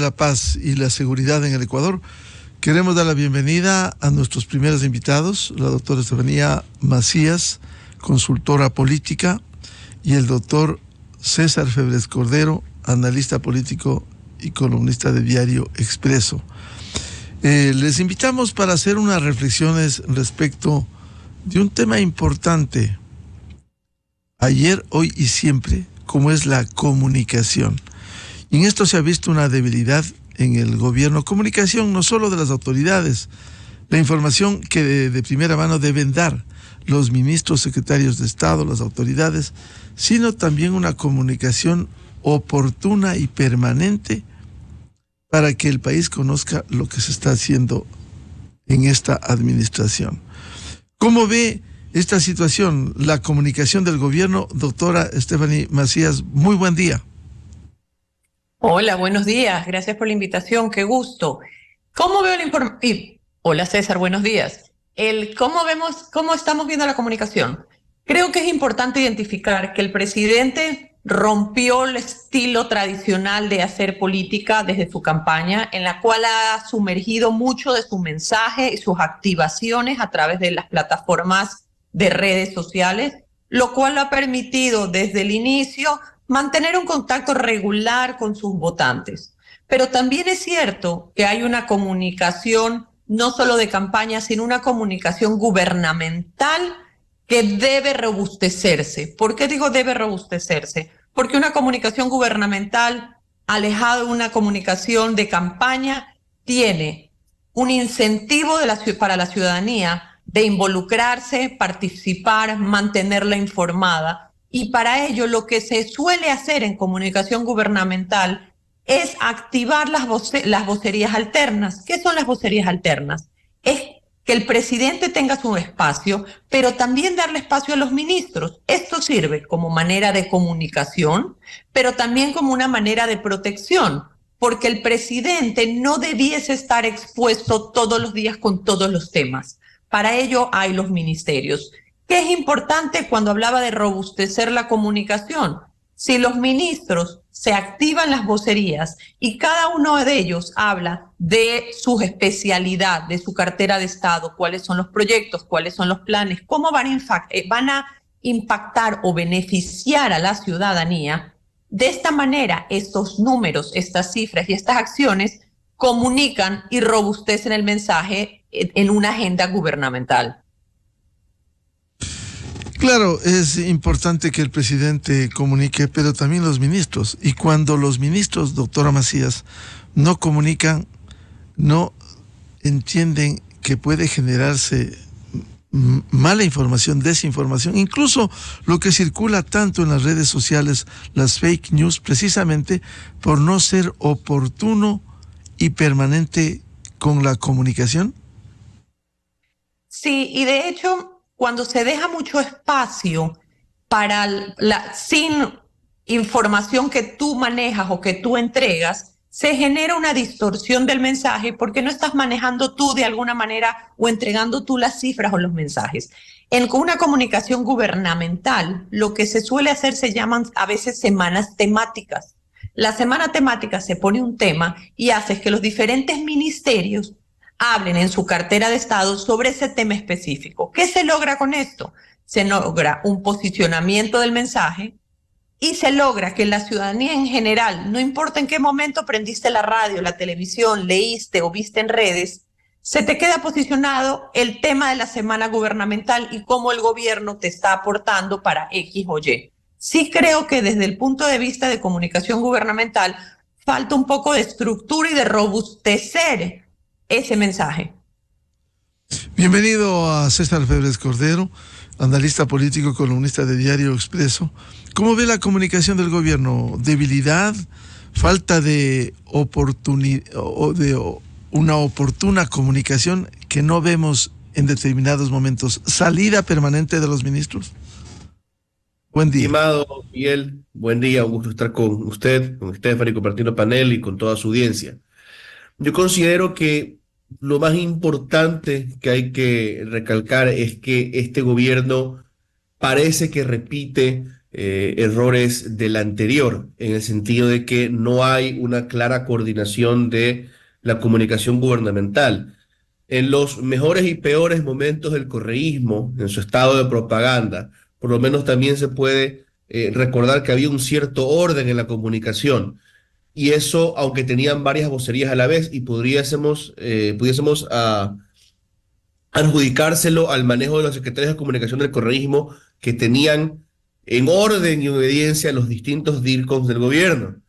la paz y la seguridad en el Ecuador, queremos dar la bienvenida a nuestros primeros invitados, la doctora Estefanía Macías, consultora política, y el doctor César Febres Cordero, analista político y columnista de Diario Expreso. Les invitamos para hacer unas reflexiones respecto de un tema importante, ayer, hoy y siempre, como es la comunicación. Y en esto se ha visto una debilidad en el gobierno. Comunicación no solo de las autoridades, la información que de primera mano deben dar los ministros, secretarios de Estado, las autoridades, sino también una comunicación oportuna y permanente para que el país conozca lo que se está haciendo en esta administración. ¿Cómo ve esta situación, la comunicación del gobierno? Doctora Estefanía Macías, muy buen día. Hola, buenos días. Gracias por la invitación. Qué gusto. ¿Cómo veo la información? Hola, César, buenos días. ¿Cómo estamos viendo la comunicación? Creo que es importante identificar que el presidente rompió el estilo tradicional de hacer política desde su campaña, en la cual ha sumergido mucho de su mensaje y sus activaciones a través de las plataformas de redes sociales, lo cual ha permitido desde el inicio mantener un contacto regular con sus votantes. Pero también es cierto que hay una comunicación no solo de campaña, sino una comunicación gubernamental que debe robustecerse. ¿Por qué digo debe robustecerse? Porque una comunicación gubernamental alejada de una comunicación de campaña tiene un incentivo para la ciudadanía de involucrarse, participar, mantenerla informada. Y para ello lo que se suele hacer en comunicación gubernamental es activar las vocerías alternas. ¿Qué son las vocerías alternas? Es que el presidente tenga su espacio, pero también darle espacio a los ministros. Esto sirve como manera de comunicación, pero también como una manera de protección, porque el presidente no debiese estar expuesto todos los días con todos los temas. Para ello hay los ministerios. ¿Qué es importante cuando hablaba de robustecer la comunicación? Si los ministros se activan las vocerías y cada uno de ellos habla de su especialidad, de su cartera de Estado, cuáles son los proyectos, cuáles son los planes, cómo van a impactar o beneficiar a la ciudadanía, de esta manera estos números, estas cifras y estas acciones comunican y robustecen el mensaje en una agenda gubernamental. Claro, es importante que el presidente comunique, pero también los ministros. Y cuando los ministros, doctora Macías, no comunican, no entienden que puede generarse mala información, desinformación, incluso lo que circula tanto en las redes sociales, las fake news, precisamente por no ser oportuno y permanente con la comunicación. Sí, y de hecho, cuando se deja mucho espacio para sin información que tú manejas o que tú entregas, se genera una distorsión del mensaje porque no estás manejando tú de alguna manera o entregando tú las cifras o los mensajes. En una comunicación gubernamental, lo que se suele hacer se llaman a veces semanas temáticas. La semana temática se pone un tema y hace que los diferentes ministerios hablen en su cartera de Estado sobre ese tema específico. ¿Qué se logra con esto? Se logra un posicionamiento del mensaje y se logra que la ciudadanía en general, no importa en qué momento prendiste la radio, la televisión, leíste o viste en redes, se te queda posicionado el tema de la semana gubernamental y cómo el gobierno te está aportando para X o Y. Sí creo que desde el punto de vista de comunicación gubernamental falta un poco de estructura y de robustecer ese mensaje. Bienvenido a César Febres Cordero, analista político, columnista de Diario Expreso. ¿Cómo ve la comunicación del gobierno? ¿Debilidad? ¿Falta de oportunidad o de una oportuna comunicación que no vemos en determinados momentos? ¿Salida permanente de los ministros? Buen día. Estimado Miguel, buen día, un gusto estar con usted, con Estefanía, compartiendo panel y con toda su audiencia. Yo considero que lo más importante que hay que recalcar es que este gobierno parece que repite errores del anterior, en el sentido de que no hay una clara coordinación de la comunicación gubernamental. En los mejores y peores momentos del correísmo, en su estado de propaganda, por lo menos también se puede recordar que había un cierto orden en la comunicación. Y eso, aunque tenían varias vocerías a la vez, y pudiésemos adjudicárselo al manejo de los secretarios de comunicación del correísmo, que tenían en orden y obediencia a los distintos DIRCOMs del gobierno.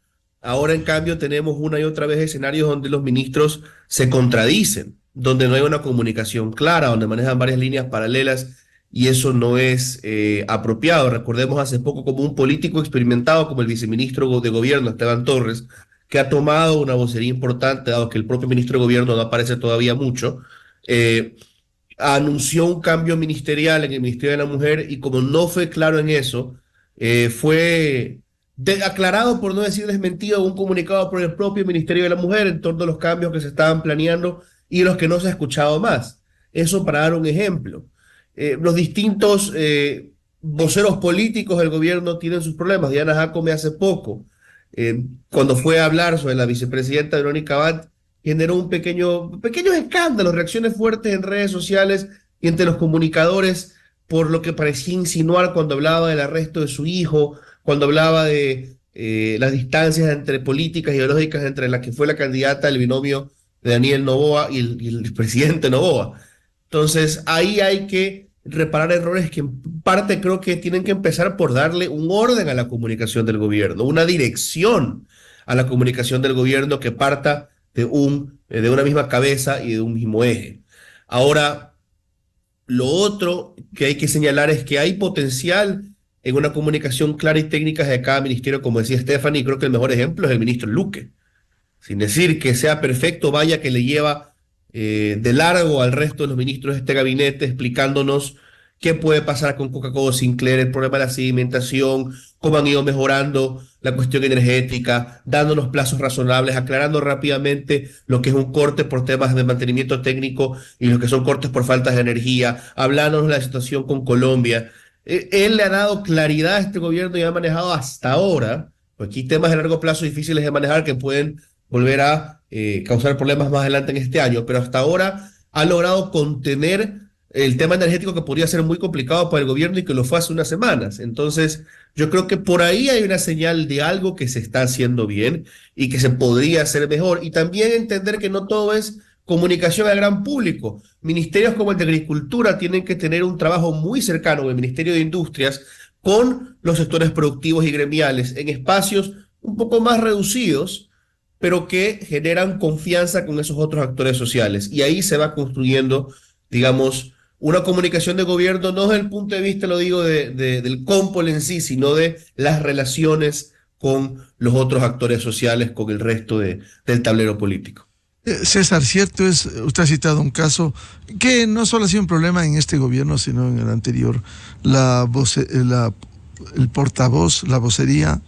Ahora, en cambio, tenemos una y otra vez escenarios donde los ministros se contradicen, donde no hay una comunicación clara, donde manejan varias líneas paralelas, y eso no es apropiado. Recordemos hace poco como un político experimentado como el viceministro de gobierno, Esteban Torres, que ha tomado una vocería importante, dado que el propio ministro de gobierno no aparece todavía mucho, anunció un cambio ministerial en el Ministerio de la Mujer, y como no fue claro en eso, fue aclarado, por no decir desmentido, un comunicado por el propio Ministerio de la Mujer en torno a los cambios que se estaban planeando y los que no se ha escuchado más. Eso para dar un ejemplo. Los distintos voceros políticos del gobierno tienen sus problemas. Diana Jacome hace poco, cuando fue a hablar sobre la vicepresidenta Verónica Abad, generó un pequeños escándalos, reacciones fuertes en redes sociales y entre los comunicadores por lo que parecía insinuar cuando hablaba del arresto de su hijo, cuando hablaba de las distancias entre políticas ideológicas entre la que fue la candidata del binomio de Daniel Noboa y el presidente Noboa. Entonces, ahí hay que reparar errores que en parte creo que tienen que empezar por darle un orden a la comunicación del gobierno, una dirección a la comunicación del gobierno que parta de una misma cabeza y de un mismo eje. Ahora, lo otro que hay que señalar es que hay potencial en una comunicación clara y técnica de cada ministerio, como decía Stephanie, y creo que el mejor ejemplo es el ministro Luque. Sin decir que sea perfecto, vaya que le lleva de largo al resto de los ministros de este gabinete explicándonos qué puede pasar con Coca-Cola Sinclair, el problema de la sedimentación, cómo han ido mejorando la cuestión energética, dándonos plazos razonables, aclarando rápidamente lo que es un corte por temas de mantenimiento técnico y lo que son cortes por faltas de energía, hablándonos de la situación con Colombia. Él le ha dado claridad a este gobierno y ha manejado hasta ahora, pues aquí temas de largo plazo difíciles de manejar que pueden volver a causar problemas más adelante en este año, pero hasta ahora ha logrado contener el tema energético que podría ser muy complicado para el gobierno y que lo fue hace unas semanas. Entonces, yo creo que por ahí hay una señal de algo que se está haciendo bien y que se podría hacer mejor. Y también entender que no todo es comunicación al gran público. Ministerios como el de Agricultura tienen que tener un trabajo muy cercano, el Ministerio de Industrias, con los sectores productivos y gremiales en espacios un poco más reducidos, pero que generan confianza con esos otros actores sociales. Y ahí se va construyendo, digamos, una comunicación de gobierno, no desde el punto de vista, lo digo, del cómpol en sí, sino de las relaciones con los otros actores sociales, con el resto del tablero político. César, cierto es, usted ha citado un caso que no solo ha sido un problema en este gobierno, sino en el anterior, el portavoz, la vocería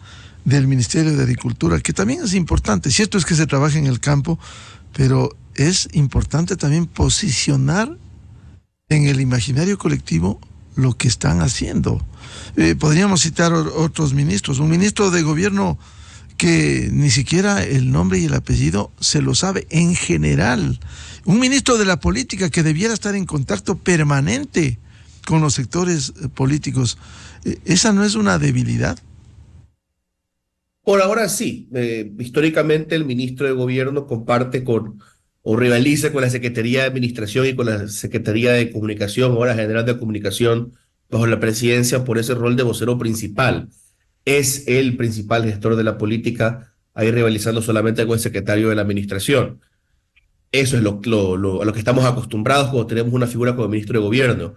del Ministerio de Agricultura, que también es importante. Cierto es que se trabaja en el campo, pero es importante también posicionar en el imaginario colectivo lo que están haciendo. Podríamos citar otros ministros, un ministro de gobierno que ni siquiera el nombre y el apellido se lo sabe en general, un ministro de la política que debiera estar en contacto permanente con los sectores políticos. ¿Esa no es una debilidad? Por ahora sí. Históricamente el ministro de gobierno comparte o rivaliza con la Secretaría de Administración y con la Secretaría de Comunicación, ahora General de Comunicación, bajo la presidencia por ese rol de vocero principal. Es el principal gestor de la política, ahí rivalizando solamente con el secretario de la Administración. Eso es a lo que estamos acostumbrados cuando tenemos una figura como ministro de gobierno.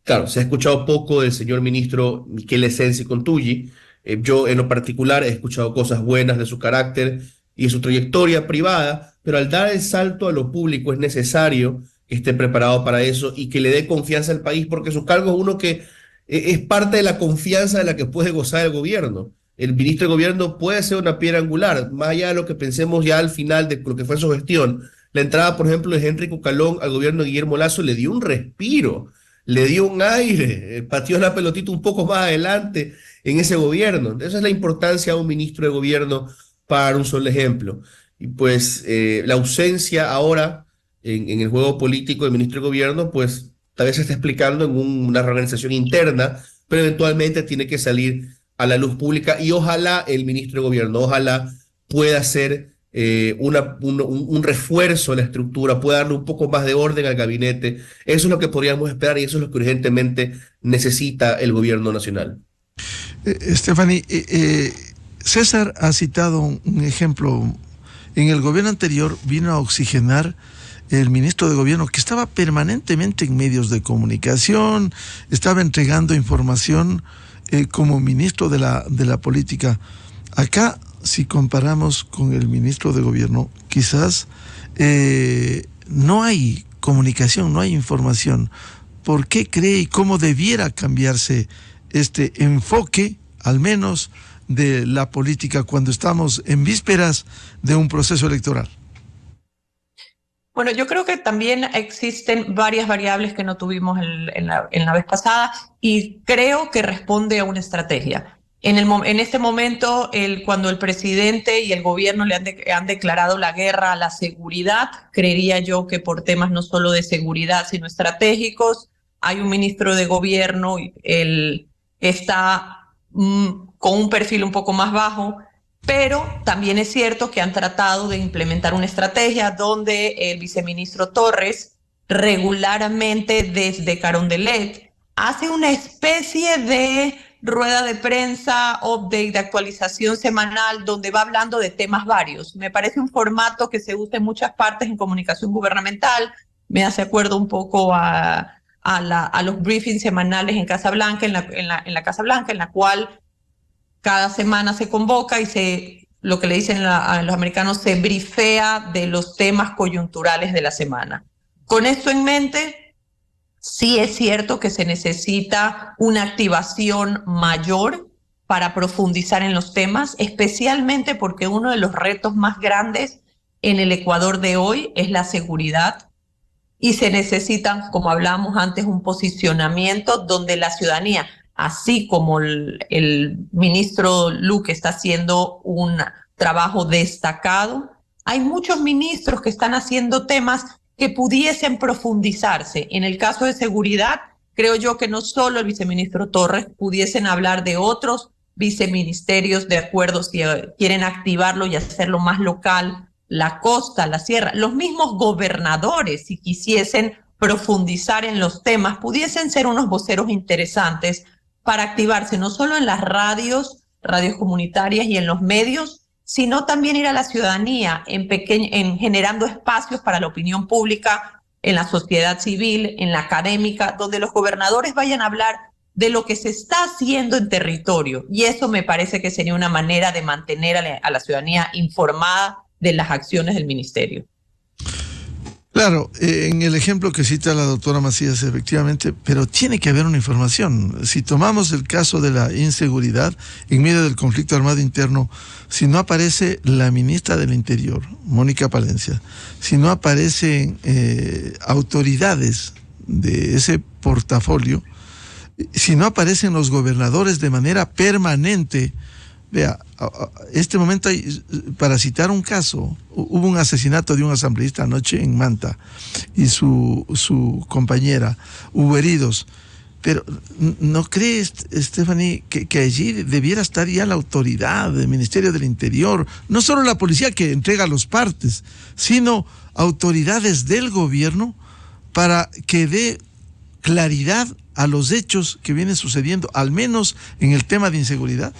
Claro, se ha escuchado poco del señor ministro Miquel Esensi Contuyi. Yo en lo particular he escuchado cosas buenas de su carácter y de su trayectoria privada, pero al dar el salto a lo público es necesario que esté preparado para eso y que le dé confianza al país, porque su cargo es uno que es parte de la confianza de la que puede gozar el gobierno. El ministro de gobierno puede ser una piedra angular, más allá de lo que pensemos ya al final de lo que fue su gestión. La entrada, por ejemplo, de Henry Cucalón al gobierno de Guillermo Lasso le dio un respiro, le dio un aire, pateó la pelotita un poco más adelante en ese gobierno. Esa es la importancia de un ministro de gobierno para un solo ejemplo. Y pues la ausencia ahora en el juego político del ministro de gobierno, pues tal vez se está explicando en una reorganización interna, pero eventualmente tiene que salir a la luz pública y ojalá el ministro de gobierno, ojalá pueda ser un refuerzo a la estructura, pueda darle un poco más de orden al gabinete. Eso es lo que podríamos esperar y eso es lo que urgentemente necesita el gobierno nacional. Stephanie, César ha citado un ejemplo. En el gobierno anterior vino a oxigenar el ministro de gobierno que estaba permanentemente en medios de comunicación, estaba entregando información como ministro de la política. Acá, si comparamos con el ministro de gobierno, quizás no hay comunicación, no hay información. ¿Por qué cree y cómo debiera cambiarse este enfoque, al menos de la política, cuando estamos en vísperas de un proceso electoral? Bueno, yo creo que también existen varias variables que no tuvimos en la vez pasada y creo que responde a una estrategia. En este momento, cuando el presidente y el gobierno han declarado la guerra a la seguridad, creería yo que por temas no solo de seguridad, sino estratégicos, hay un ministro de gobierno, él está con un perfil un poco más bajo, pero también es cierto que han tratado de implementar una estrategia donde el viceministro Torres regularmente desde Carondelet hace una especie de rueda de prensa, update, de actualización semanal, donde va hablando de temas varios. Me parece un formato que se usa en muchas partes en comunicación gubernamental. Me hace acuerdo un poco a los briefings semanales en Casa Blanca, en la Casa Blanca, en la cual cada semana se convoca y lo que le dicen a los americanos, se brifea de los temas coyunturales de la semana. Con esto en mente, sí es cierto que se necesita una activación mayor para profundizar en los temas, especialmente porque uno de los retos más grandes en el Ecuador de hoy es la seguridad y se necesita, como hablábamos antes, un posicionamiento donde la ciudadanía, así como el ministro Luque está haciendo un trabajo destacado, hay muchos ministros que están haciendo temas que pudiesen profundizarse. En el caso de seguridad, creo yo que no solo el viceministro Torres, pudiesen hablar de otros viceministerios de acuerdo si quieren activarlo y hacerlo más local, la costa, la sierra, los mismos gobernadores, si quisiesen profundizar en los temas, pudiesen ser unos voceros interesantes para activarse no solo en las radios comunitarias y en los medios, sino también ir a la ciudadanía en generando espacios para la opinión pública, en la sociedad civil, en la académica, donde los gobernadores vayan a hablar de lo que se está haciendo en territorio. Y eso me parece que sería una manera de mantener a la ciudadanía informada de las acciones del ministerio. Claro, en el ejemplo que cita la doctora Macías, efectivamente, pero tiene que haber una información. Si tomamos el caso de la inseguridad en medio del conflicto armado interno, si no aparece la ministra del Interior, Mónica Palencia, si no aparecen autoridades de ese portafolio, si no aparecen los gobernadores de manera permanente, vea, este momento hay, para citar un caso, hubo un asesinato de un asambleísta anoche en Manta y su compañera, hubo heridos, pero ¿no crees, Stephanie, que allí debiera estar ya la autoridad del Ministerio del Interior, no solo la policía que entrega los partes, sino autoridades del gobierno para que dé claridad a los hechos que vienen sucediendo, al menos en el tema de inseguridad?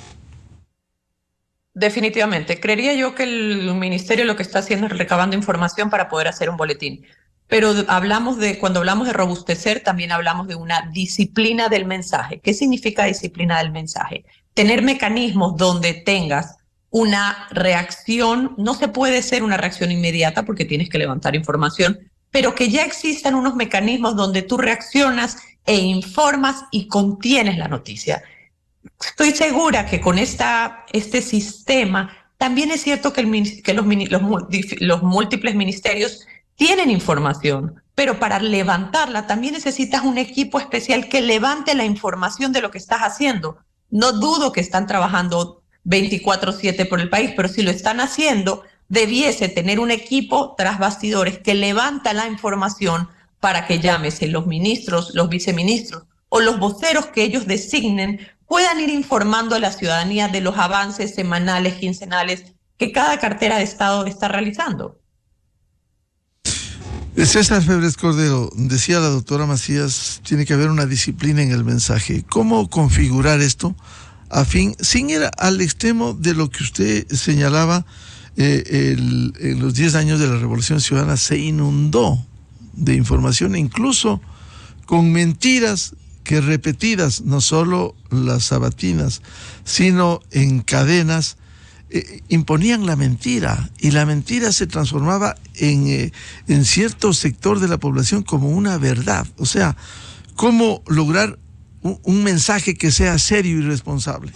Definitivamente. Creería yo que el ministerio lo que está haciendo es recabando información para poder hacer un boletín. Pero cuando hablamos de robustecer, también hablamos de una disciplina del mensaje. ¿Qué significa disciplina del mensaje? Tener mecanismos donde tengas una reacción, no se puede ser una reacción inmediata porque tienes que levantar información, pero que ya existan unos mecanismos donde tú reaccionas e informas y contienes la noticia. Estoy segura que con este sistema también es cierto que los múltiples ministerios tienen información, pero para levantarla también necesitas un equipo especial que levante la información de lo que estás haciendo. No dudo que están trabajando 24/7 por el país, pero si lo están haciendo, debiese tener un equipo tras bastidores que levanta la información para que llámese los ministros, los viceministros o los voceros que ellos designen puedan ir informando a la ciudadanía de los avances semanales, quincenales que cada cartera de Estado está realizando. César Febres Cordero, decía la doctora Macías, tiene que haber una disciplina en el mensaje. ¿Cómo configurar esto sin ir al extremo de lo que usted señalaba? En los 10 años de la Revolución Ciudadana se inundó de información, incluso con mentiras que repetidas, no solo las sabatinas, sino en cadenas, imponían la mentira, y la mentira se transformaba en cierto sector de la población como una verdad. O sea, ¿cómo lograr un mensaje que sea serio y responsable?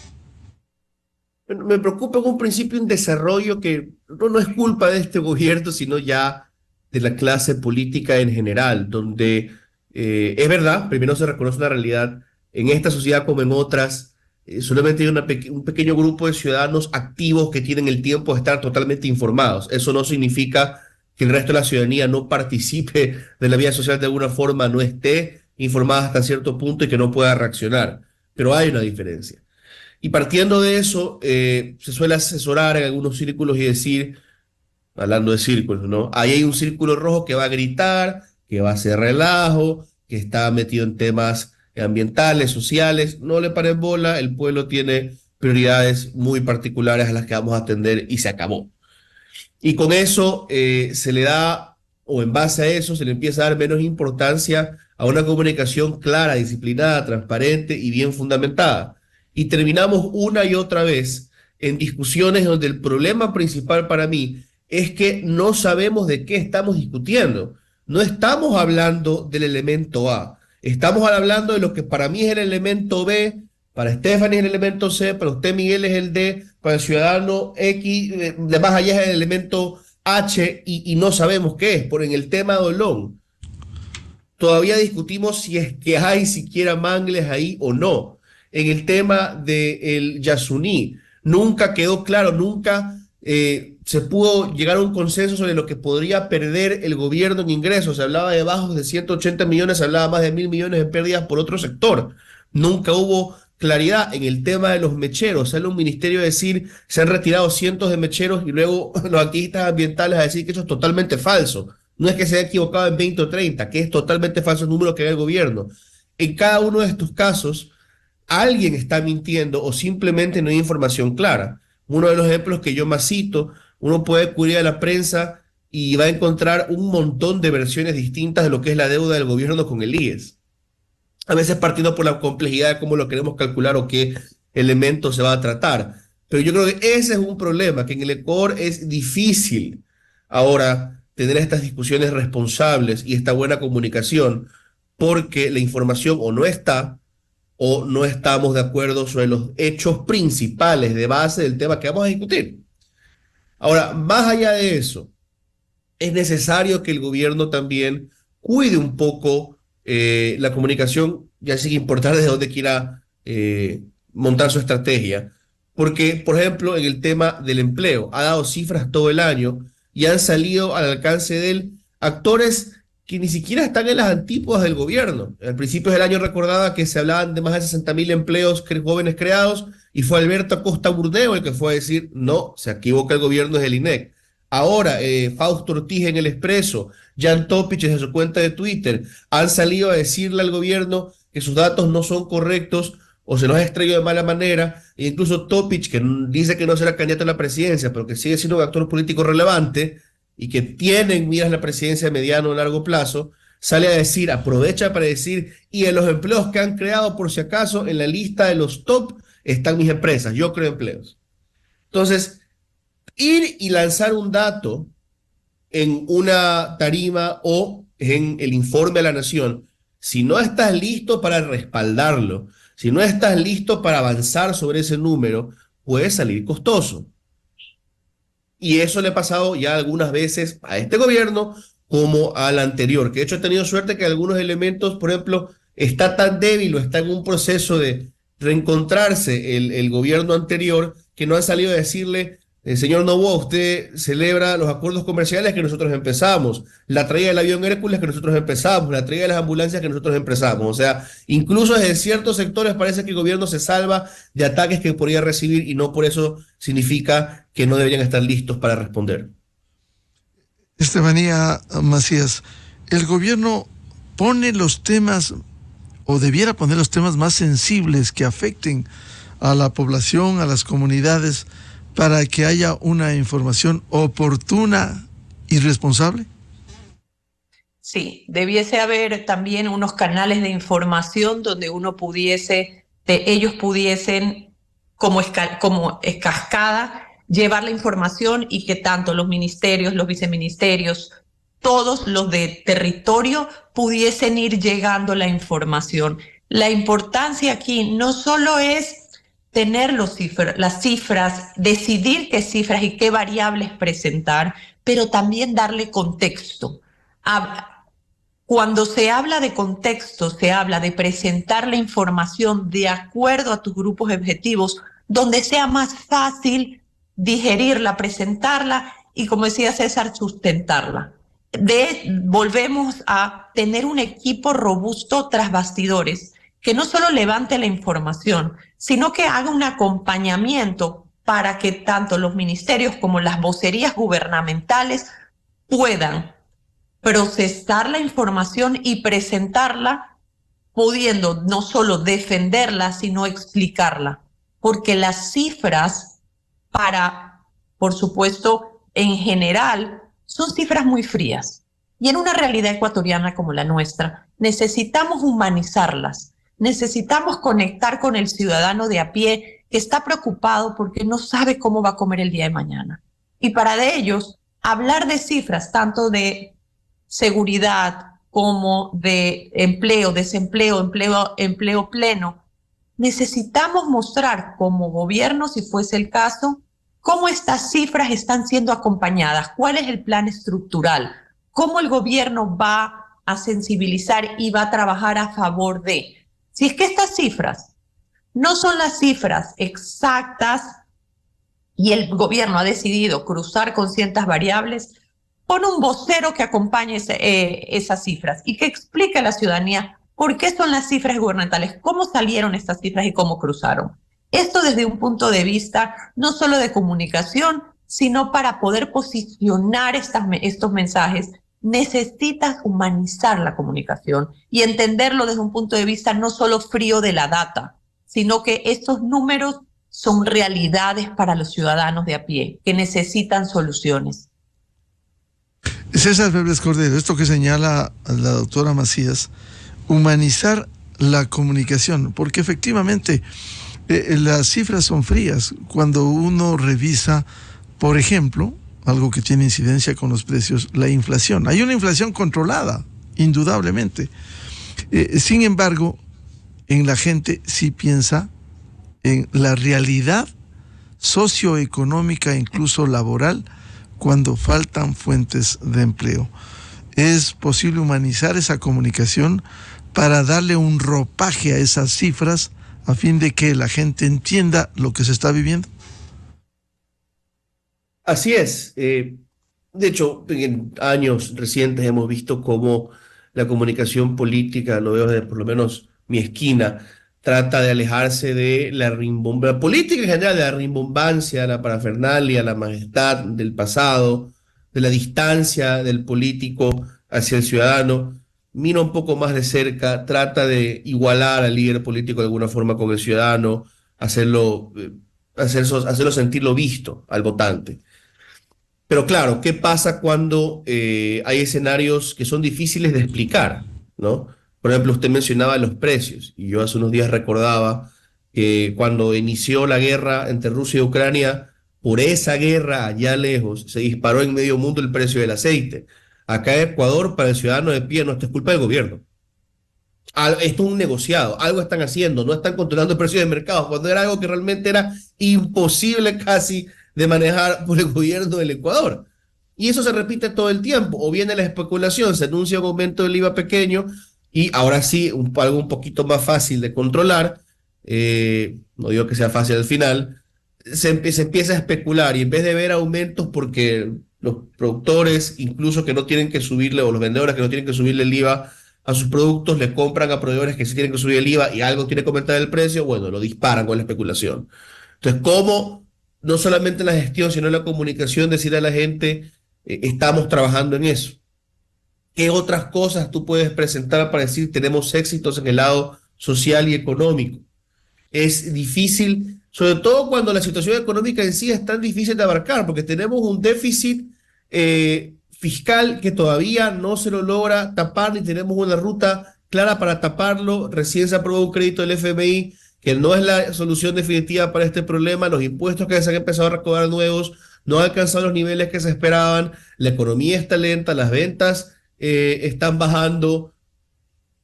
Me preocupa en un principio un desarrollo que no es culpa de este gobierno, sino ya de la clase política en general, donde es verdad, primero se reconoce una realidad, en esta sociedad como en otras, solamente hay un pequeño grupo de ciudadanos activos que tienen el tiempo de estar totalmente informados. Eso no significa que el resto de la ciudadanía no participe de la vida social de alguna forma, no esté informada hasta cierto punto y que no pueda reaccionar. Pero hay una diferencia. Y partiendo de eso, se suele asesorar en algunos círculos y decir, hablando de círculos, ¿no? Ahí hay un círculo rojo que va a gritar, que va a hacer relajo, que está metido en temas ambientales, sociales. No le paren bola, el pueblo tiene prioridades muy particulares a las que vamos a atender y se acabó. Y con eso se le da, o en base a eso, se le empieza a dar menos importancia a una comunicación clara, disciplinada, transparente y bien fundamentada. Y terminamos una y otra vez en discusiones donde el problema principal para mí es que no sabemos de qué estamos discutiendo. No estamos hablando del elemento A, estamos hablando de lo que para mí es el elemento B, para Stephanie es el elemento C, para usted, Miguel, es el D, para el ciudadano X, de más allá es el elemento H, y no sabemos qué es. Por en el tema de Olón, todavía discutimos si es que hay siquiera mangles ahí o no. En el tema del Yasuní, nunca quedó claro, nunca se pudo llegar a un consenso sobre lo que podría perder el gobierno en ingresos. Se hablaba de bajos de 180 millones, se hablaba más de 1.000 millones en pérdidas por otro sector. Nunca hubo claridad en el tema de los mecheros. Sale un ministerio a decir se han retirado cientos de mecheros y luego los activistas ambientales a decir que eso es totalmente falso. No es que se haya equivocado en 20 o 30, que es totalmente falso el número que da el gobierno. En cada uno de estos casos, alguien está mintiendo o simplemente no hay información clara. Uno de los ejemplos que yo más cito, uno puede acudir a la prensa y va a encontrar un montón de versiones distintas de lo que es la deuda del gobierno con el IES. A veces partiendo por la complejidad de cómo lo queremos calcular o qué elemento se va a tratar. Pero yo creo que ese es un problema, que en el Ecuador es difícil ahora tener estas discusiones responsables y esta buena comunicación, porque la información o no está, o no estamos de acuerdo sobre los hechos principales de base del tema que vamos a discutir. Ahora, más allá de eso, es necesario que el gobierno también cuide un poco la comunicación, ya sin importar desde dónde quiera montar su estrategia, porque, por ejemplo, en el tema del empleo, ha dado cifras todo el año y han salido al alcance de él actores que ni siquiera están en las antípodas del gobierno. Al principio del año recordaba que se hablaban de más de 60.000 empleos jóvenes creados y fue Alberto Acosta Burdeo el que fue a decir, no, se equivoca el gobierno, es el INEC. Ahora, Fausto Ortiz en El Expreso, Jan Topic en su cuenta de Twitter, han salido a decirle al gobierno que sus datos no son correctos o se los ha extraído de mala manera, e incluso Topic, que dice que no será candidato a la presidencia, pero que sigue siendo un actor político relevante, y que tienen miras la presidencia a mediano o largo plazo, sale a decir, aprovecha para decir, y en los empleos que han creado, por si acaso, en la lista de los top están mis empresas, yo creo empleos. Entonces, ir y lanzar un dato en una tarima o en el informe a la nación, si no estás listo para respaldarlo, si no estás listo para avanzar sobre ese número, puede salir costoso. Y eso le ha pasado ya algunas veces a este gobierno como al anterior, que de hecho ha tenido suerte que algunos elementos, por ejemplo, está tan débil o está en un proceso de reencontrarse el gobierno anterior, que no han salido a decirle, señor Noboa, usted celebra los acuerdos comerciales que nosotros empezamos, la traída del avión Hércules que nosotros empezamos, la traída de las ambulancias que nosotros empezamos. O sea, incluso desde ciertos sectores parece que el gobierno se salva de ataques que podría recibir y no por eso significa que no deberían estar listos para responder. Estefanía Macías, el gobierno pone los temas, o debiera poner los temas más sensibles que afecten a la población, a las comunidades, para que haya una información oportuna y responsable. Sí, debiese haber también unos canales de información donde ellos pudiesen, como cascada, llevar la información y que tanto los ministerios, los viceministerios, todos los de territorio pudiesen ir llegando la información. La importancia aquí no solo es tener las cifras, decidir qué cifras y qué variables presentar, pero también darle contexto. Cuando se habla de contexto, se habla de presentar la información de acuerdo a tus grupos objetivos, donde sea más fácil digerirla, presentarla y, como decía César, sustentarla. Volvemos a tener un equipo robusto tras bastidores que no solo levante la información, sino que haga un acompañamiento para que tanto los ministerios como las vocerías gubernamentales puedan procesar la información y presentarla, pudiendo no solo defenderla, sino explicarla. Porque las cifras por supuesto, en general, son cifras muy frías. Y en una realidad ecuatoriana como la nuestra, necesitamos humanizarlas. Necesitamos conectar con el ciudadano de a pie que está preocupado porque no sabe cómo va a comer el día de mañana. Y para de ellos, hablar de cifras, tanto de seguridad como de empleo, desempleo, empleo pleno, necesitamos mostrar como gobierno, si fuese el caso, cómo estas cifras están siendo acompañadas, cuál es el plan estructural, cómo el gobierno va a sensibilizar y va a trabajar a favor de. Si es que estas cifras no son las cifras exactas y el gobierno ha decidido cruzar con ciertas variables, pon un vocero que acompañe esas cifras y que explique a la ciudadanía por qué son las cifras gubernamentales, cómo salieron estas cifras y cómo cruzaron. Esto desde un punto de vista no solo de comunicación, sino para poder posicionar estos mensajes, necesitas humanizar la comunicación y entenderlo desde un punto de vista no solo frío de la data, sino que estos números son realidades para los ciudadanos de a pie, que necesitan soluciones. César Febles Cordero, esto que señala la doctora Macías, humanizar la comunicación, porque efectivamente las cifras son frías. Cuando uno revisa, por ejemplo, algo que tiene incidencia con los precios, la inflación. Hay una inflación controlada, indudablemente. Sin embargo, en la gente sí piensa en la realidad socioeconómica, incluso laboral, cuando faltan fuentes de empleo. Es posible humanizar esa comunicación para darle un ropaje a esas cifras a fin de que la gente entienda lo que se está viviendo. Así es. De hecho, en años recientes hemos visto cómo la comunicación política, lo veo desde por lo menos mi esquina, trata de alejarse de la rimbombancia política en general, de la rimbombancia, la parafernalia, la majestad del pasado, de la distancia del político hacia el ciudadano. Mira un poco más de cerca, trata de igualar al líder político de alguna forma con el ciudadano, hacerlo sentirlo visto al votante. Pero claro, ¿qué pasa cuando hay escenarios que son difíciles de explicar, ¿no? Por ejemplo, usted mencionaba los precios, y yo hace unos días recordaba que cuando inició la guerra entre Rusia y Ucrania, por esa guerra allá lejos, se disparó en medio mundo el precio del aceite. Acá en Ecuador, para el ciudadano de pie, no, esto es culpa del gobierno. Esto es un negociado, algo están haciendo, no están controlando el precio de mercado, cuando era algo que realmente era imposible casi de manejar por el gobierno del Ecuador. Y eso se repite todo el tiempo. O viene la especulación, se anuncia un aumento del IVA pequeño y ahora sí, algo un poquito más fácil de controlar, no digo que sea fácil al final, se empieza a especular y en vez de ver aumentos porque los productores, incluso que no tienen que subirle, o los vendedores que no tienen que subirle el IVA a sus productos, le compran a proveedores que sí tienen que subir el IVA y algo tiene que aumentar el precio, bueno, lo disparan con la especulación. Entonces, ¿cómo no solamente la gestión, sino la comunicación, decir a la gente, estamos trabajando en eso? ¿Qué otras cosas tú puedes presentar para decir tenemos éxitos en el lado social y económico? Es difícil, sobre todo cuando la situación económica en sí es tan difícil de abarcar, porque tenemos un déficit fiscal que todavía no se lo logra tapar, ni tenemos una ruta clara para taparlo. Recién se aprobó un crédito del FMI, que no es la solución definitiva para este problema. Los impuestos que se han empezado a recaudar nuevos no han alcanzado los niveles que se esperaban, la economía está lenta, las ventas están bajando.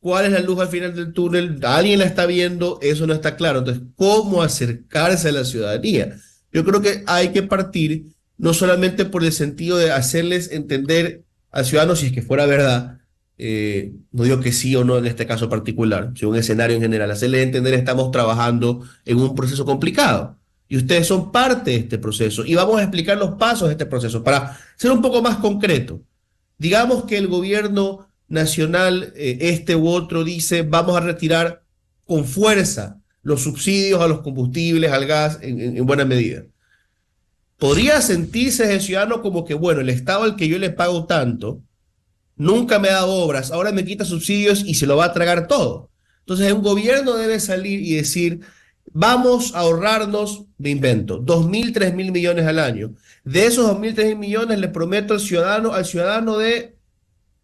¿Cuál es la luz al final del túnel? ¿Alguien la está viendo? Eso no está claro. Entonces, ¿cómo acercarse a la ciudadanía? Yo creo que hay que partir no solamente por el sentido de hacerles entender al ciudadano, si es que fuera verdad, no digo que sí o no en este caso particular, sino un escenario en general, hacerles entender estamos trabajando en un proceso complicado y ustedes son parte de este proceso y vamos a explicar los pasos de este proceso para ser un poco más concreto. Digamos que el gobierno nacional, este u otro, dice vamos a retirar con fuerza los subsidios a los combustibles, al gas, en buena medida. Podría sentirse el ciudadano como que, bueno, el Estado al que yo le pago tanto, nunca me ha dado obras, ahora me quita subsidios y se lo va a tragar todo. Entonces un gobierno debe salir y decir, vamos a ahorrarnos, me invento, 2.000, 3.000 millones al año. De esos 2.000, 3.000 millones le prometo al ciudadano de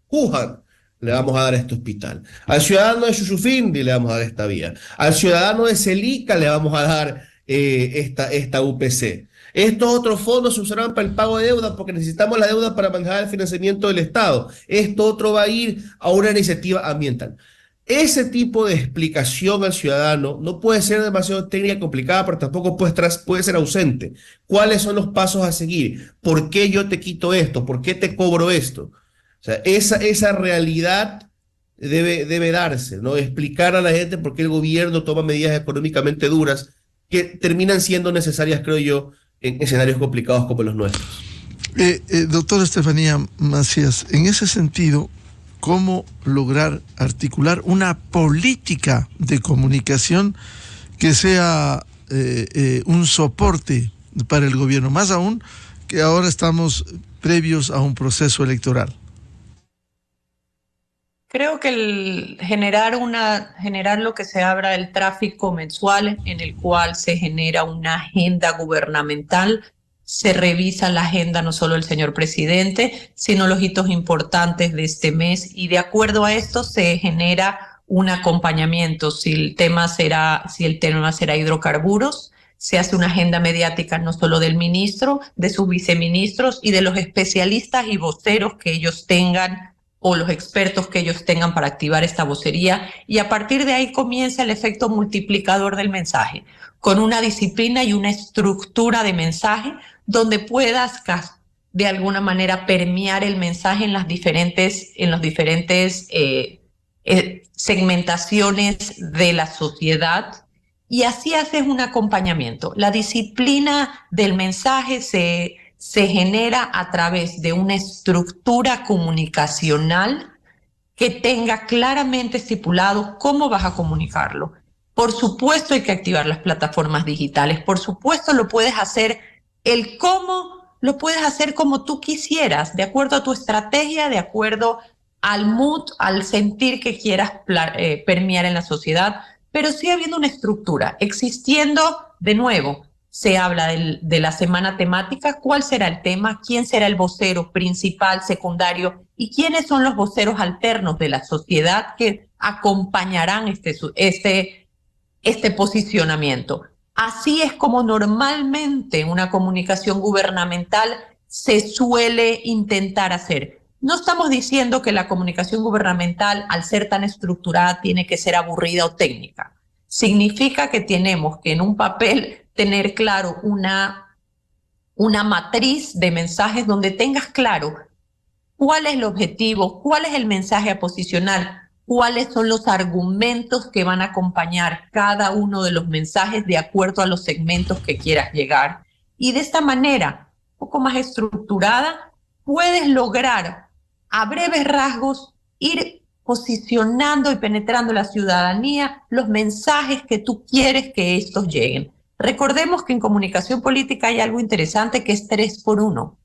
Wuhan, le vamos a dar este hospital. Al ciudadano de Shushufindi le vamos a dar esta vía. Al ciudadano de Celica le vamos a dar esta UPC. Estos otros fondos se usarán para el pago de deuda porque necesitamos la deuda para manejar el financiamiento del Estado. Esto otro va a ir a una iniciativa ambiental. Ese tipo de explicación al ciudadano no puede ser demasiado técnica y complicada, pero tampoco puede ser ausente. ¿Cuáles son los pasos a seguir? ¿Por qué yo te quito esto? ¿Por qué te cobro esto? O sea, esa realidad debe darse, ¿no? Explicar a la gente por qué el gobierno toma medidas económicamente duras que terminan siendo necesarias, creo yo, en escenarios complicados como los nuestros. Doctora Estefanía Macías, en ese sentido, ¿cómo lograr articular una política de comunicación que sea un soporte para el gobierno? Más aún que ahora estamos previos a un proceso electoral. Creo que generar lo que se habla del tráfico mensual, en el cual se genera una agenda gubernamental, se revisa la agenda no solo del señor presidente, sino los hitos importantes de este mes, y de acuerdo a esto se genera un acompañamiento. Si el tema será hidrocarburos, se hace una agenda mediática no solo del ministro, de sus viceministros y de los especialistas y voceros que ellos tengan, o los expertos que ellos tengan para activar esta vocería, y a partir de ahí comienza el efecto multiplicador del mensaje, con una disciplina y una estructura de mensaje donde puedas de alguna manera permear el mensaje en los diferentes segmentaciones de la sociedad, y así haces un acompañamiento. La disciplina del mensaje se genera a través de una estructura comunicacional que tenga claramente estipulado cómo vas a comunicarlo. Por supuesto hay que activar las plataformas digitales, por supuesto lo puedes hacer, el cómo lo puedes hacer como tú quisieras, de acuerdo a tu estrategia, de acuerdo al mood, al sentir que quieras permear en la sociedad, pero sí habiendo una estructura, existiendo de nuevo. Se habla de la semana temática, cuál será el tema, quién será el vocero principal, secundario, y quiénes son los voceros alternos de la sociedad que acompañarán este posicionamiento. Así es como normalmente una comunicación gubernamental se suele intentar hacer. No estamos diciendo que la comunicación gubernamental, al ser tan estructurada, tiene que ser aburrida o técnica. Significa que tenemos que en un papel tener claro una una matriz de mensajes donde tengas claro cuál es el objetivo, cuál es el mensaje a posicionar, cuáles son los argumentos que van a acompañar cada uno de los mensajes de acuerdo a los segmentos que quieras llegar. Y de esta manera, un poco más estructurada, puedes lograr a breves rasgos ir posicionando y penetrando la ciudadanía los mensajes que tú quieres que estos lleguen. Recordemos que en comunicación política hay algo interesante que es 3x1.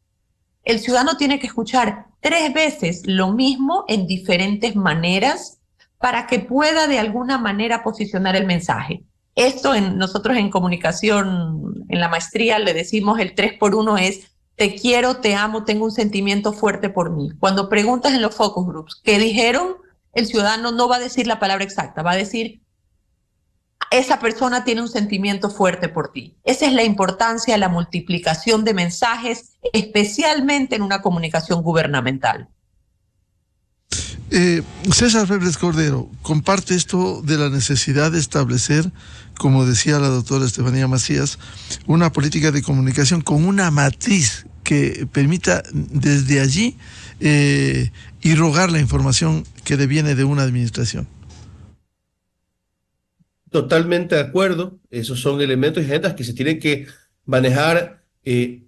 El ciudadano tiene que escuchar 3 veces lo mismo en diferentes maneras para que pueda de alguna manera posicionar el mensaje. Esto nosotros en comunicación, en la maestría le decimos el 3x1 es te quiero, te amo, tengo un sentimiento fuerte por mí. Cuando preguntas en los focus groups qué dijeron, el ciudadano no va a decir la palabra exacta, va a decir esa persona tiene un sentimiento fuerte por ti. Esa es la importancia de la multiplicación de mensajes, especialmente en una comunicación gubernamental. César Febres Cordero, comparte esto de la necesidad de establecer, como decía la doctora Estefanía Macías, una política de comunicación con una matriz que permita desde allí irrogar la información que deviene de una administración. Totalmente de acuerdo. Esos son elementos y agendas que se tienen que manejar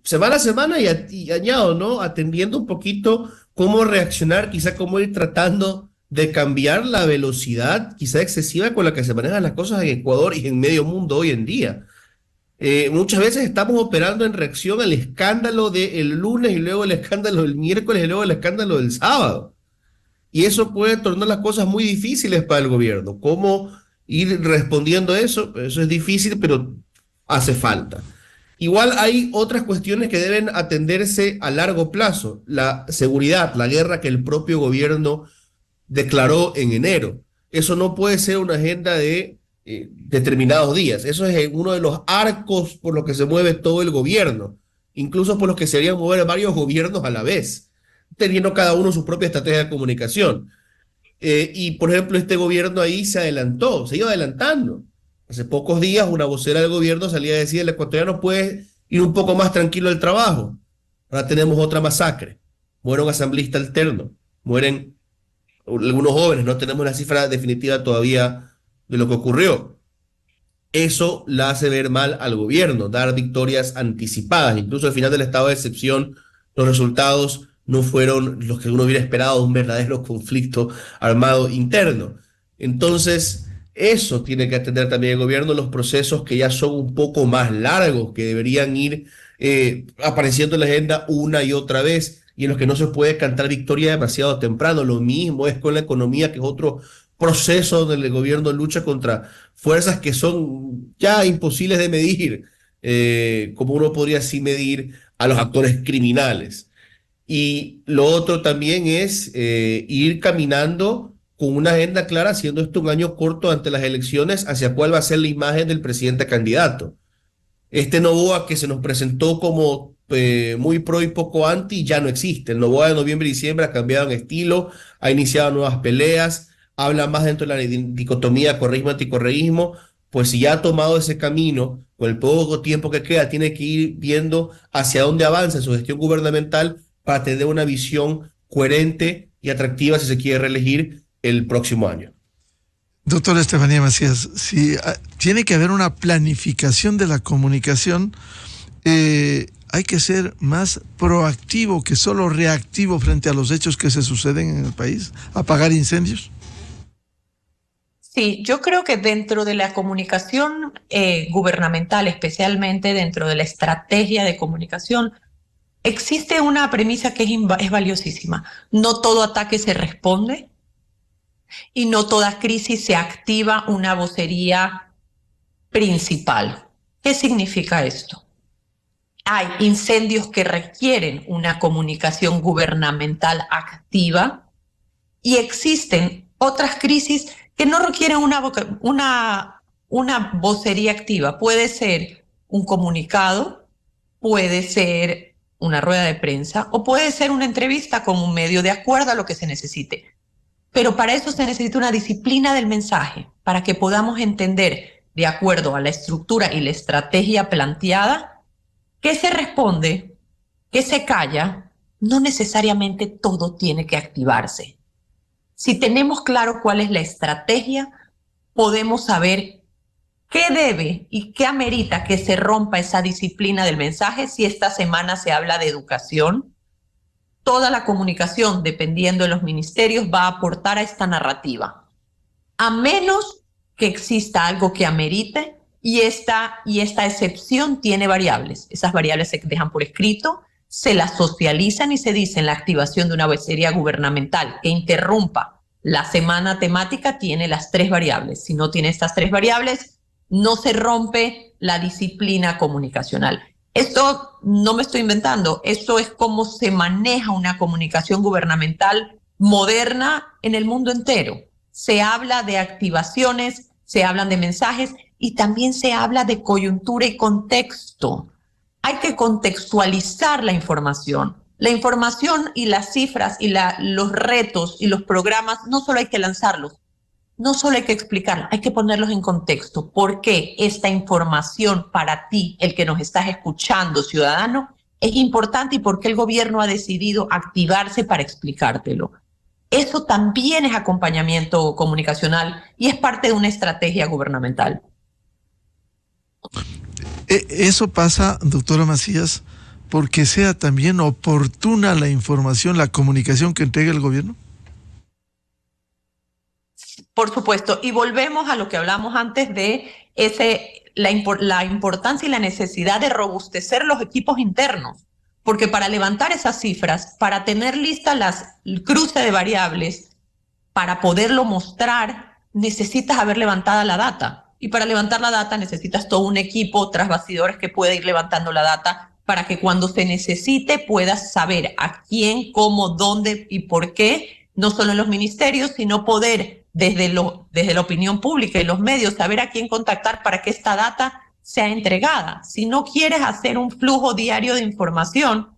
semana a semana y añado, ¿no? Atendiendo un poquito cómo reaccionar, quizá cómo ir tratando de cambiar la velocidad quizá excesiva con la que se manejan las cosas en Ecuador y en medio mundo hoy en día. Muchas veces estamos operando en reacción al escándalo del lunes y luego el escándalo del miércoles y luego el escándalo del sábado. Y eso puede tornar las cosas muy difíciles para el gobierno. ¿Cómo ir respondiendo a eso? Eso es difícil, pero hace falta. Igual hay otras cuestiones que deben atenderse a largo plazo. La seguridad, la guerra que el propio gobierno declaró en enero. Eso no puede ser una agenda de determinados días. Eso es uno de los arcos por los que se mueve todo el gobierno, incluso por los que se deberían mover varios gobiernos a la vez, teniendo cada uno su propia estrategia de comunicación. Y, por ejemplo, este gobierno ahí se adelantó, se iba adelantando. Hace pocos días una vocera del gobierno salía a decir, el ecuatoriano puede ir un poco más tranquilo al trabajo. Ahora tenemos otra masacre. Muere un asambleísta alterno, mueren algunos jóvenes, no tenemos la cifra definitiva todavía de lo que ocurrió. Eso la hace ver mal al gobierno, dar victorias anticipadas. Incluso al final del estado de excepción, los resultados no fueron los que uno hubiera esperado de un verdadero conflicto armado interno. Entonces, eso tiene que atender también el gobierno, los procesos que ya son un poco más largos, que deberían ir apareciendo en la agenda una y otra vez, y en los que no se puede cantar victoria demasiado temprano. Lo mismo es con la economía, que es otro proceso donde el gobierno lucha contra fuerzas que son ya imposibles de medir, como uno podría así medir a los actores criminales. Y lo otro también es ir caminando con una agenda clara, haciendo esto un año corto ante las elecciones, hacia cuál va a ser la imagen del presidente candidato. Este Noboa que se nos presentó como muy pro y poco anti ya no existe. El Noboa de noviembre y diciembre ha cambiado en estilo, ha iniciado nuevas peleas, habla más dentro de la dicotomía correísmo-anticorreísmo. Pues si ya ha tomado ese camino, con el poco tiempo que queda, tiene que ir viendo hacia dónde avanza en su gestión gubernamental para tener una visión coherente y atractiva si se quiere reelegir el próximo año. Doctora Estefanía Macías, si tiene que haber una planificación de la comunicación, hay que ser más proactivo que solo reactivo frente a los hechos que se suceden en el país, apagar incendios. Sí, yo creo que dentro de la comunicación gubernamental, especialmente dentro de la estrategia de comunicación, existe una premisa que es valiosísima. No todo ataque se responde y no toda crisis se activa una vocería principal. ¿Qué significa esto? Hay incendios que requieren una comunicación gubernamental activa y existen otras crisis que no requieren una vocería activa. Puede ser un comunicado, puede ser una rueda de prensa o puede ser una entrevista con un medio de acuerdo a lo que se necesite. Pero para eso se necesita una disciplina del mensaje, para que podamos entender, de acuerdo a la estructura y la estrategia planteada, ¿Qué se responde? ¿Qué se calla? No necesariamente todo tiene que activarse. Si tenemos claro cuál es la estrategia, podemos saber qué debe y qué amerita que se rompa esa disciplina del mensaje. Si esta semana se habla de educación, toda la comunicación, dependiendo de los ministerios, va a aportar a esta narrativa. A menos que exista algo que amerite y esta excepción tiene variables. Esas variables se dejan por escrito, se las socializan y se dice en la activación de una vocería gubernamental que interrumpa la semana temática tiene las 3 variables. Si no tiene estas 3 variables, no se rompe la disciplina comunicacional. Esto no me estoy inventando, esto es cómo se maneja una comunicación gubernamental moderna en el mundo entero. Se habla de activaciones, se hablan de mensajes y también se habla de coyuntura y contexto. Hay que contextualizar la información. La información y las cifras y los retos y los programas no solo hay que lanzarlos, no solo hay que explicarlos, hay que ponerlos en contexto. ¿Por qué esta información para ti, el que nos estás escuchando, ciudadano, es importante y por qué el gobierno ha decidido activarse para explicártelo? Eso también es acompañamiento comunicacional y es parte de una estrategia gubernamental. Eso pasa, doctora Macías, porque sea también oportuna la información, la comunicación que entrega el gobierno. Por supuesto, y volvemos a lo que hablamos antes de la importancia y la necesidad de robustecer los equipos internos, porque para levantar esas cifras, para tener lista el cruce de variables, para poderlo mostrar, necesitas haber levantado la data. Y para levantar la data necesitas todo un equipo tras bastidores que pueda ir levantando la data para que cuando se necesite puedas saber a quién, cómo, dónde y por qué, no solo en los ministerios, sino poder desde la opinión pública y los medios saber a quién contactar para que esta data sea entregada. Si no quieres hacer un flujo diario de información,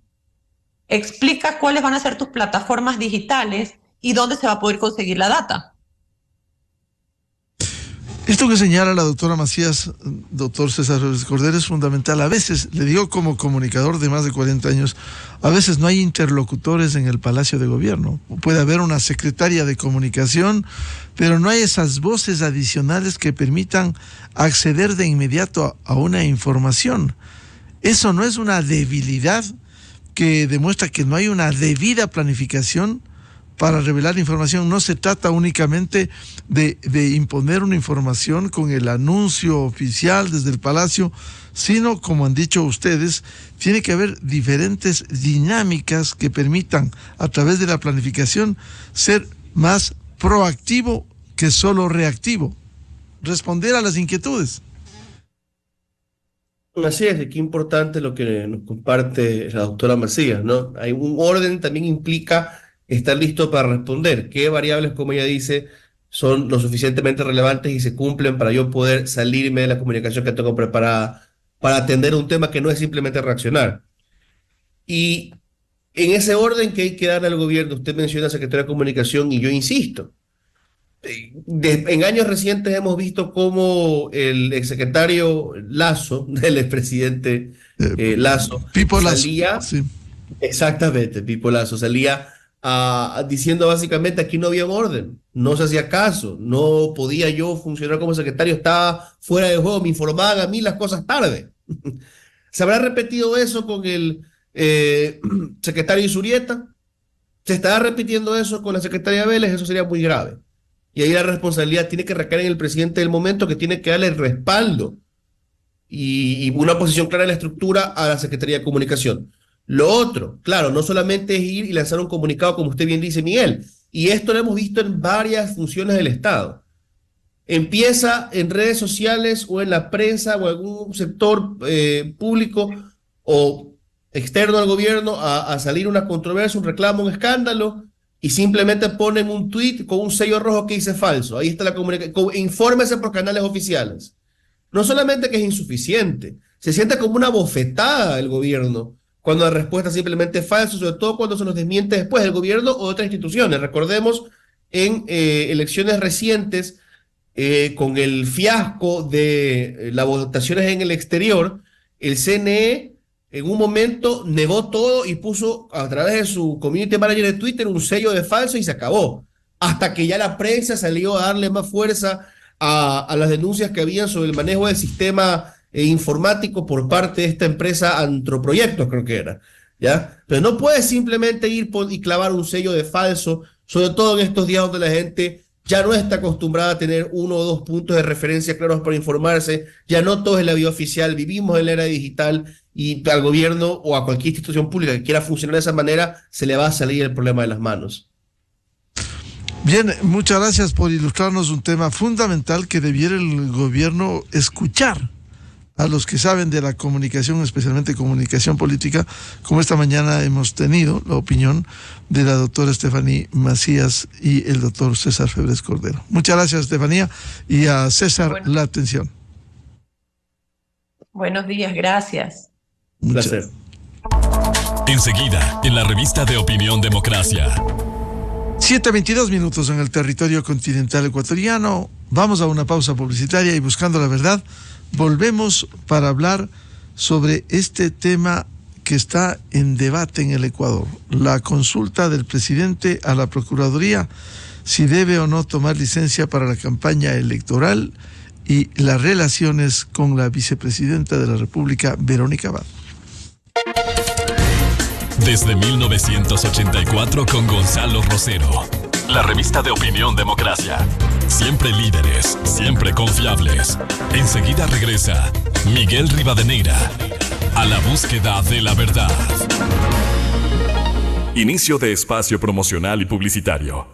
explica cuáles van a ser tus plataformas digitales y dónde se va a poder conseguir la data. Esto que señala la doctora Macías, doctor César Cordero, es fundamental. A veces, le digo como comunicador de más de 40 años, a veces no hay interlocutores en el Palacio de Gobierno. Puede haber una secretaria de comunicación, pero no hay esas voces adicionales que permitan acceder de inmediato a una información. Eso no es una debilidad que demuestra que no hay una debida planificación para revelar información. No se trata únicamente de imponer una información con el anuncio oficial desde el Palacio, sino, como han dicho ustedes, tiene que haber diferentes dinámicas que permitan, a través de la planificación, ser más proactivo que solo reactivo, responder a las inquietudes. Así es, qué importante lo que nos comparte la doctora Macías, ¿no? Hay un orden, también implica estar listo para responder. ¿Qué variables, como ella dice, son lo suficientemente relevantes y se cumplen para yo poder salirme de la comunicación que tengo preparada para atender un tema que no es simplemente reaccionar? Y en ese orden que hay que darle al gobierno, usted menciona Secretaría de Comunicación y yo insisto, en años recientes hemos visto cómo el exsecretario Lasso, del expresidente Lasso, Pipo salía, Lasso, sí. Exactamente, Pipo Lasso, salía diciendo básicamente aquí no había un orden, no se hacía caso, no podía yo funcionar como secretario, estaba fuera de juego, me informaban a mí las cosas tarde. ¿Se habrá repetido eso con el secretario Isurieta? ¿Se estará repitiendo eso con la secretaria Vélez? Eso sería muy grave. Y ahí la responsabilidad tiene que recaer en el presidente del momento, que tiene que darle el respaldo y una posición clara en la estructura a la Secretaría de Comunicación. Lo otro, claro, no solamente es ir y lanzar un comunicado, como usted bien dice, Miguel, y esto lo hemos visto en varias funciones del Estado. Empieza en redes sociales o en la prensa o en algún sector público o externo al gobierno a salir una controversia, un reclamo, un escándalo, y simplemente ponen un tuit con un sello rojo que dice falso. Ahí está la comunicación. Infórmese por canales oficiales. No solamente que es insuficiente, se siente como una bofetada el gobierno cuando la respuesta simplemente es falsa, sobre todo cuando se nos desmiente después del gobierno o de otras instituciones. Recordemos en elecciones recientes, con el fiasco de las votaciones en el exterior, el CNE en un momento negó todo y puso a través de su community manager de Twitter un sello de falso y se acabó. Hasta que ya la prensa salió a darle más fuerza a las denuncias que habían sobre el manejo del sistema informático por parte de esta empresa Antroproyectos, creo que era, ¿ya? Pero no puedes simplemente ir y clavar un sello de falso, sobre todo en estos días donde la gente ya no está acostumbrada a tener 1 o 2 puntos de referencia claros para informarse, ya no todo es la vía oficial, vivimos en la era digital y al gobierno o a cualquier institución pública que quiera funcionar de esa manera, se le va a salir el problema de las manos. Bien, muchas gracias por ilustrarnos un tema fundamental que debiera el gobierno escuchar a los que saben de la comunicación, especialmente comunicación política, como esta mañana hemos tenido la opinión de la doctora Estefanía Macías y el doctor César Febres Cordero. Muchas gracias, Estefanía, y a César la atención. Buenos días, gracias. Un placer. Enseguida, en la revista de Opinión Democracia. 7:22 minutos en el territorio continental ecuatoriano. Vamos a una pausa publicitaria y buscando la verdad, volvemos para hablar sobre este tema que está en debate en el Ecuador. La consulta del presidente a la Procuraduría, si debe o no tomar licencia para la campaña electoral y las relaciones con la vicepresidenta de la República, Verónica Abad. Desde 1984 con Gonzalo Rosero. La revista de Opinión Democracia. Siempre líderes, siempre confiables. Enseguida regresa Miguel Rivadeneira a la búsqueda de la verdad. Inicio de espacio promocional y publicitario.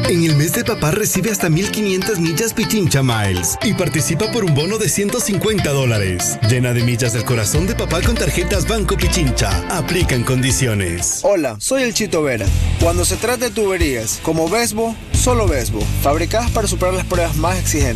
En el mes de papá recibe hasta 1,500 millas Pichincha Miles y participa por un bono de $150. Llena de millas del corazón de papá con tarjetas Banco Pichincha. Aplican condiciones. Hola, soy el Chito Vera. Cuando se trata de tuberías, como Vesbo, solo Vesbo. Fabricadas para superar las pruebas más exigentes.